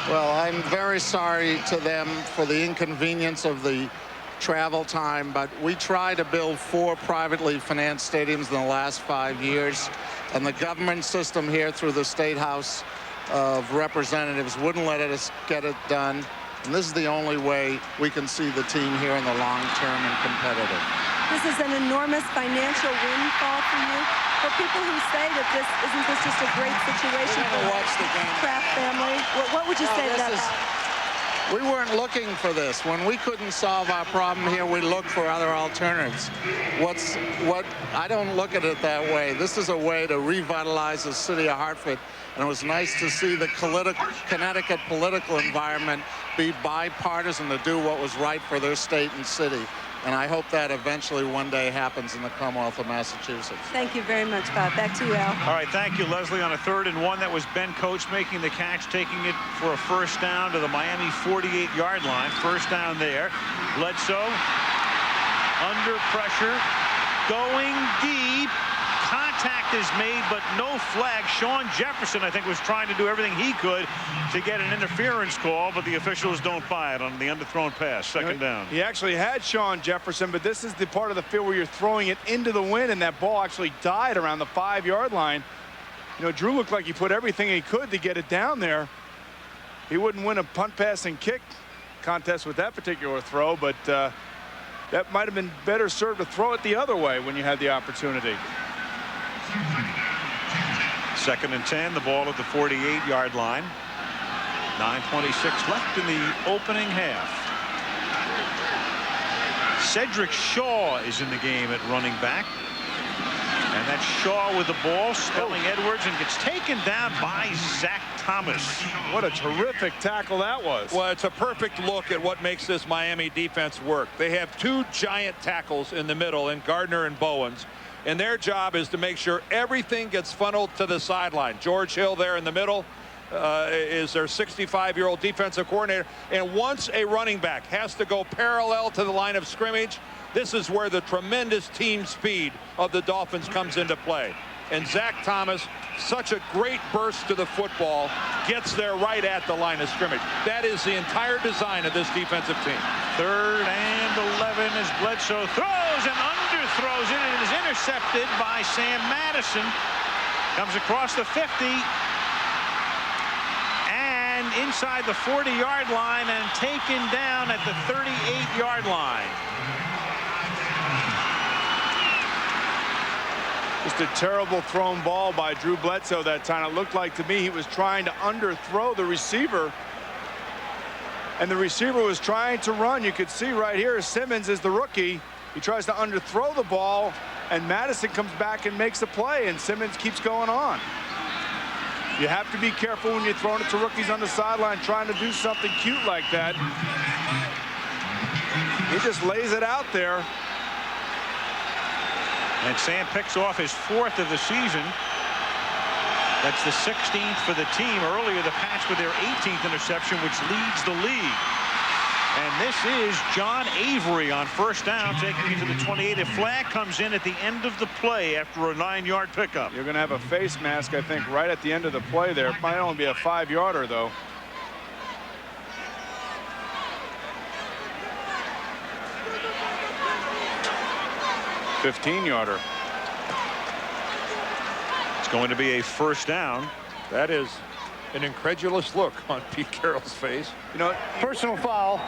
Well, I'm very sorry to them for the inconvenience of the travel time, but we tried to build 4 privately financed stadiums in the last 5 years, and the government system here through the State House of Representatives wouldn't let us get it done, and this is the only way we can see the team here in the long term and competitive. This is an enormous financial windfall for you. For people who say that isn't this just a great situation for the Kraft family? What would you say to that? We weren't looking for this. When we couldn't solve our problem here, we looked for other alternatives. I don't look at it that way. This is a way to revitalize the city of Hartford, and it was nice to see the Connecticut political environment be bipartisan to do what was right for their state and city. And I hope that eventually one day happens in the Commonwealth of Massachusetts. Thank you very much, Bob. Back to you, Al. All right, thank you, Leslie. On a 3rd and 1, that was Ben Coates making the catch, taking it for a first down to the Miami 48-yard line. First down there. Bledsoe under pressure, going deep. Contact is made, but no flag. Shawn Jefferson, I think, was trying to do everything he could to get an interference call, but the officials don't buy it on the underthrown pass. Second down. He actually had Shawn Jefferson, but this is the part of the field where you're throwing it into the wind, and that ball actually died around the 5-yard line. You know, Drew looked like he put everything he could to get it down there. He wouldn't win a punt, pass, and kick contest with that particular throw, but that might have been better served to throw it the other way when you had the opportunity. 2nd and 10, the ball at the 48-yard line. 9:26 left in the opening half. Cedric Shaw is in the game at running back. And that's Shaw with the ball, spelling Edwards, and gets taken down by Zach Thomas. What a terrific tackle that was. Well, it's a perfect look at what makes this Miami defense work. They have 2 giant tackles in the middle in Gardner and Bowens. And their job is to make sure everything gets funneled to the sideline. George Hill there in the middle is their 65-year-old defensive coordinator. And once a running back has to go parallel to the line of scrimmage, this is where the tremendous team speed of the Dolphins comes into play. And Zach Thomas, such a great burst to the football, gets there right at the line of scrimmage. That is the entire design of this defensive team. 3rd and 11 as Bledsoe throws and underthrows it, and it is intercepted by Sam Madison. Comes across the 50 and inside the 40-yard line and taken down at the 38-yard line. Just a terrible thrown ball by Drew Bledsoe that time. It looked like to me he was trying to underthrow the receiver, and the receiver was trying to run. You could see right here Simmons is the rookie. He tries to underthrow the ball, and Madison comes back and makes a play, and Simmons keeps going on. You have to be careful when you're throwing it to rookies on the sideline trying to do something cute like that. He just lays it out there. And Sam picks off his 4th of the season. That's the 16th for the team. Earlier, the Pats with their 18th interception, which leads the league. And this is John Avery on first down, taking it to the 28. A flag comes in at the end of the play after a 9-yard pickup. You're going to have a face mask, I think, right at the end of the play there. It might only be a 5-yarder, though. $15-yarder. It's going to be a first down. That is an incredulous look on Pete Carroll's face. You know, personal foul.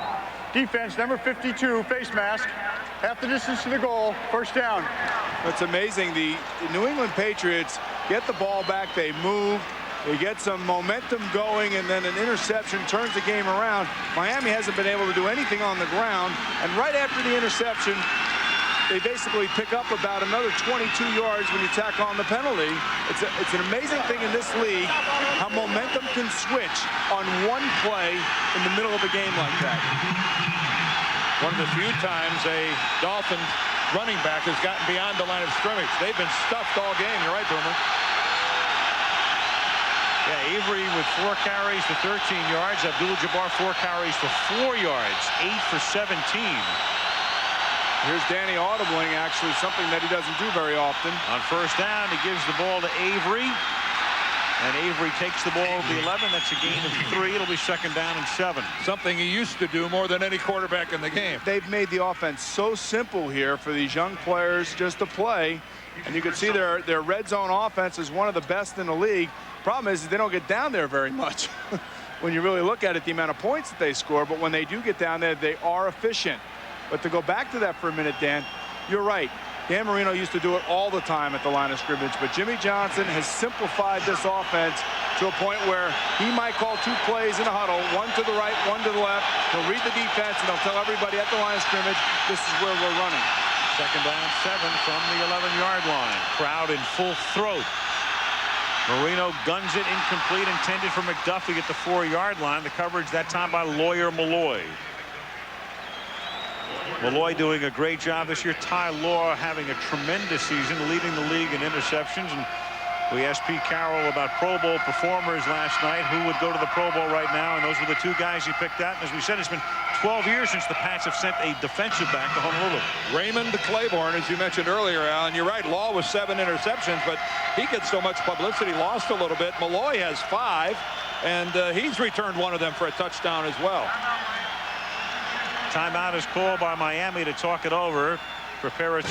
Defense number 52, face mask. Half the distance to the goal. First down. It's amazing. The New England Patriots get the ball back. They move. They get some momentum going, and then an interception turns the game around. Miami hasn't been able to do anything on the ground. And right after the interception, they basically pick up about another 22 yards when you tack on the penalty. It's an amazing thing in this league how momentum can switch on one play in the middle of a game like that. One of the few times a Dolphin running back has gotten beyond the line of scrimmage. They've been stuffed all game. You're right, Boomer. Yeah, Avery with 4 carries for 13 yards. Abdul-Jabbar 4 carries for 4 yards, 8 for 17. Here's Danny audibling, actually, something that he doesn't do very often. On first down, he gives the ball to Avery. And Avery takes the ball to the 11. That's a gain of 3. It'll be second down and 7. Something he used to do more than any quarterback in the game. They've made the offense so simple here for these young players just to play. And you can see their red zone offense is one of the best in the league. Problem is they don't get down there very much. When you really look at it, the amount of points that they score. But when they do get down there, they are efficient. But to go back to that for a minute, Dan, you're right. Dan Marino used to do it all the time at the line of scrimmage, but Jimmy Johnson has simplified this offense to a point where he might call 2 plays in a huddle, one to the right, one to the left. He'll read the defense, and he'll tell everybody at the line of scrimmage, this is where we're running. Second down 7 from the 11-yard line. Crowd in full throat. Marino guns it incomplete, intended for McDuffie at the 4-yard line. The coverage that time by Lawyer Malloy. Malloy doing a great job this year. Ty Law having a tremendous season, leading the league in interceptions. And we asked Pete Carroll about Pro Bowl performers last night, who would go to the Pro Bowl right now, and those were the 2 guys he picked out. And as we said, it's been 12 years since the Pats have sent a defensive back to Honolulu. Raymond Claiborne, as you mentioned earlier, Alan, you're right. Law was 7 interceptions, but he gets so much publicity, lost a little bit. Malloy has 5, and he's returned one of them for a touchdown as well. Timeout is called by Miami to talk it over. Prepare it.